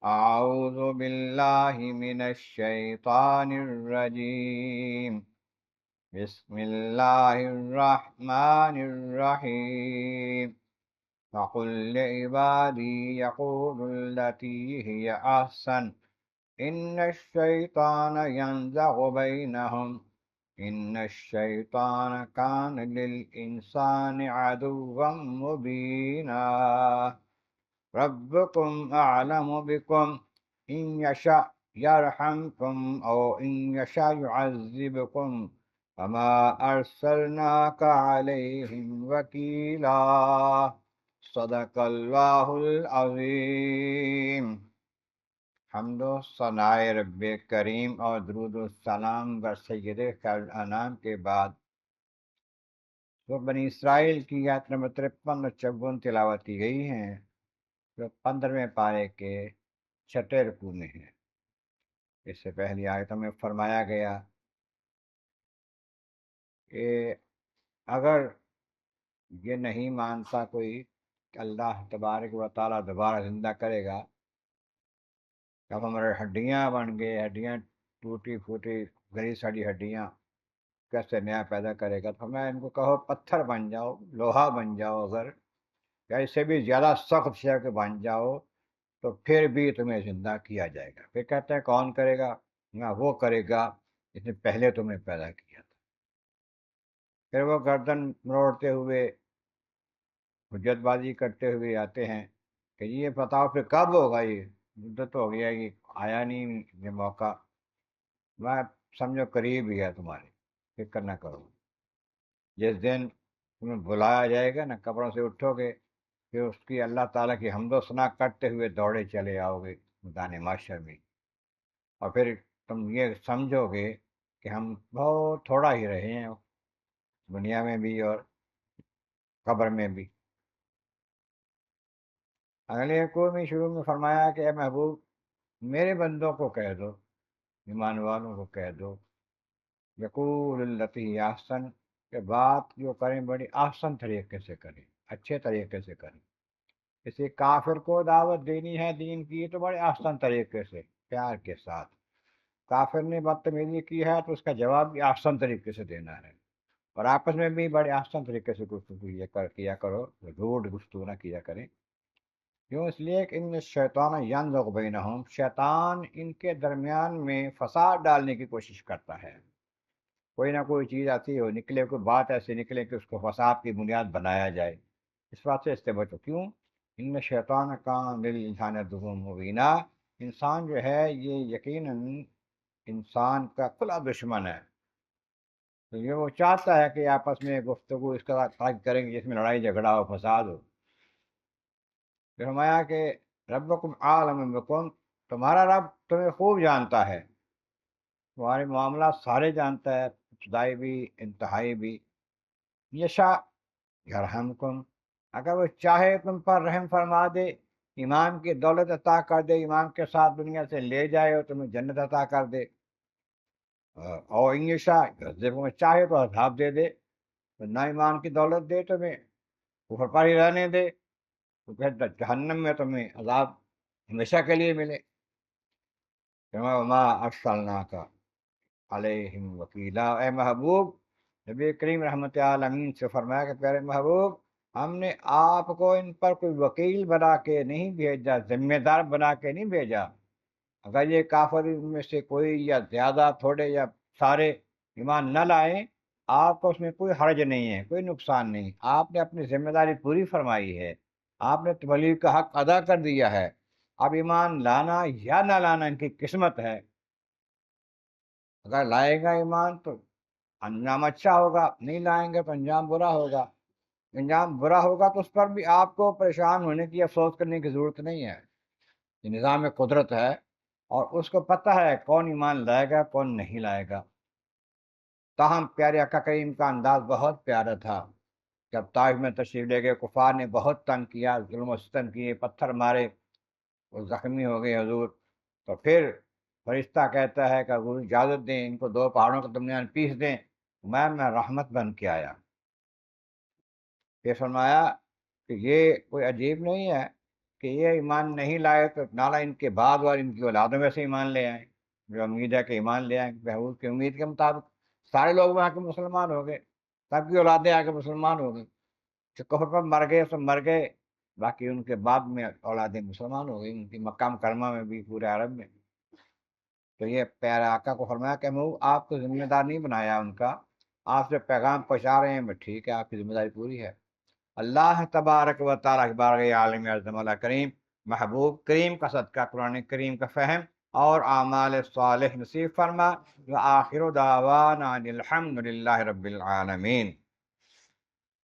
أعوذ بالله من الشيطان الرجيم. بسم الله الرحمن الرحيم. وقل لعبادي يقولوا التي هي أحسن إن الشيطان ينزغ بينهم إن الشيطان كان للإنسان عدوا مبينا. ربكم أعلم بكم إن يشاء يرحمكم أو إن يشاء يعذبكم وما أرسلناك عليهم وكيلا. صدق اللہ العظیم۔ حمد و ثنائے رب کریم اور درود و سلام بر سید خیر الانام کے بعد وہ بنی اسرائیل کی آیت نمبر 53 اور 54 تلاوت کی گئی ہیں، جو 15ویں پارے کے چھٹے رکوع میں ہے۔ اس سے پہلی آیتوں میں فرمایا گیا کہ اگر یہ نہیں مانتا کوئی کہ اللہ تبارک و تعالیٰ دوبارہ زندہ کرے گا، اب ہمارے ہڈیاں بن گئے، ہڈیاں ٹوٹی پھوٹی گلی سڑی ہڈیاں کیسے نیا پیدا کرے گا؟ تو میں ان کو کہو پتھر بن جاؤ، لوہا بن جاؤ، اگر یا اس سے بھی زیادہ سخت شے کے بن جاؤ تو پھر بھی تمہیں زندہ کیا جائے گا۔ پھر کہتے ہیں کون کرے گا؟ نہ وہ کرے گا جس نے پہلے تمہیں پیدا کیا تھا۔ پھر وہ گردن مروڑتے ہوئے حجت بازی کرتے ہوئے آتے ہیں کہ یہ بتاؤ پھر کب ہوگا؟ یہ مدت ہو گیا، یہ آیا نہیں یہ موقع، میں سمجھو قریب ہی ہے تمہارے، فکر نہ کرو۔ جس دن تمہیں بلایا جائے گا نا، قبروں سے اٹھو گے، پھر اس کی اللہ تعالیٰ کی حمد و ثنا کرتے ہوئے دوڑے چلے آؤ گے میدان محشر میں، اور پھر تم یہ سمجھو گے کہ ہم بہت تھوڑا ہی رہے ہیں دنیا میں بھی اور قبر میں بھی۔ اگلے رکوع میں شروع میں فرمایا کہ اے محبوب میرے بندوں کو کہہ دو، ایمان والوں کو کہہ دو، یقول التی ہی احسن، کہ بات جو کریں بڑی آسن طریقے سے کریں، اچھے طریقے سے کریں۔ کسی کافر کو دعوت دینی ہے دین کی تو بڑے آسان طریقے سے، پیار کے ساتھ۔ کافر نے بدتمیزی کی ہے تو اس کا جواب بھی آسان طریقے سے دینا ہے، اور آپس میں بھی بڑے آسان طریقے سے گفتگو کیا کرو، روڈ گفتگو نہ کیا کریں۔ کیوں؟ اس لیے کہ ان الشیطان ینزغ بینہم، شیطان ان کے درمیان میں فساد ڈالنے کی کوشش کرتا ہے۔ کوئی نہ کوئی چیز ایسی ہو نکلے، کوئی بات ایسی نکلے کہ اس کو فساد کی بنیاد بنایا جائے، اس بات سے بچو۔ کیوں؟ ان شیطان کان للانسان عدوا مبینا، انسان جو ہے یہ یقیناً انسان کا کھلا دشمن ہے۔ تو یہ وہ چاہتا ہے کہ آپس میں گفتگو اس کا کریں گے جس میں لڑائی جھگڑا ہو، فساد ہو۔ پھر فرمایا کہ ربکم عالم بکم، تمہارا رب تمہیں خوب جانتا ہے، تمہارے معاملات سارے جانتا ہے، ابتدائی بھی انتہائی بھی۔ یشاء یرحمکم، اگر وہ چاہے تم پر رحم فرما دے، ایمان کی دولت عطا کر دے، ایمان کے ساتھ دنیا سے لے جائے اور تمہیں جنت عطا کر دے، اور ان یشاء یعذبکم، چاہے تو عذاب دے دے، تو نہ ایمان کی دولت دے تمہیں، کفر پر ہی رہنے دے، تو پھر جہنم میں تمہیں عذاب ہمیشہ کے لیے ملے۔ وما ارسلناک علیہم وکیلا، اے محبوب نبی کریم رحمت عالمین سے فرمایا کہ پیارے محبوب ہم نے آپ کو ان پر کوئی وکیل بنا کے نہیں بھیجا، ذمہ دار بنا کے نہیں بھیجا۔ اگر یہ کافر ان میں سے کوئی یا زیادہ تھوڑے یا سارے ایمان نہ لائیں، آپ کو اس میں کوئی حرج نہیں ہے، کوئی نقصان نہیں، آپ نے اپنی ذمہ داری پوری فرمائی ہے، آپ نے تبلیغ کا حق ادا کر دیا ہے۔ اب ایمان لانا یا نہ لانا ان کی قسمت ہے۔ اگر لائے گا ایمان تو انجام اچھا ہوگا، نہیں لائیں گے تو انجام برا ہوگا۔ انجام برا ہوگا تو اس پر بھی آپ کو پریشان ہونے کی، افسوس کرنے کی ضرورت نہیں ہے۔ یہ نظام قدرت ہے اور اس کو پتہ ہے کون ایمان لائے گا کون نہیں لائے گا۔ تاہم پیارے آقا کریم کا انداز بہت پیارا تھا۔ جب طائف میں تشریف لے گئے، کفار نے بہت تنگ کیا، ظلم و ستم کیے، پتھر مارے، وہ زخمی ہو گئے حضور، تو پھر فرشتہ کہتا ہے کہ حضور اجازت دیں ان کو دو پہاڑوں کے درمیان پیس دیں، میں رحمت بن کے آیا۔ پھر فرمایا کہ یہ کوئی عجیب نہیں ہے کہ یہ ایمان نہیں لائے تو نالا ان کے بعد اور ان کی اولادوں میں سے ایمان لے آئیں، جو امید ہے کہ ایمان لے آئیں۔ بہبود کی امید کے مطابق سارے لوگ وہاں کے مسلمان ہو گئے، سب کی اولادیں آ کے مسلمان ہو گئی، جو کفر پر مر گئے سب مر گئے، باقی ان کے بعد میں اولادیں مسلمان ہو گئی، ان کی مکہ مکرمہ میں بھی، پورے عرب میں۔ تو یہ پیارے آقا کو فرمایا کہ میں آپ کو ذمہ دار نہیں بنایا ان کا، آپ سے پیغام پہنچا رہے ہیں، میں ٹھیک ہے، آپ کی ذمہ داری پوری ہے۔ اللہ تبارک و تعالیٰ کی بارگاہ عالم اعظم اللہ کریم، محبوب کریم کا صدقہ قرآن کریم کا فہم اور اعمال صالح نصیب فرما۔ وآخر دعوانا ان الحمد للہ رب العالمین۔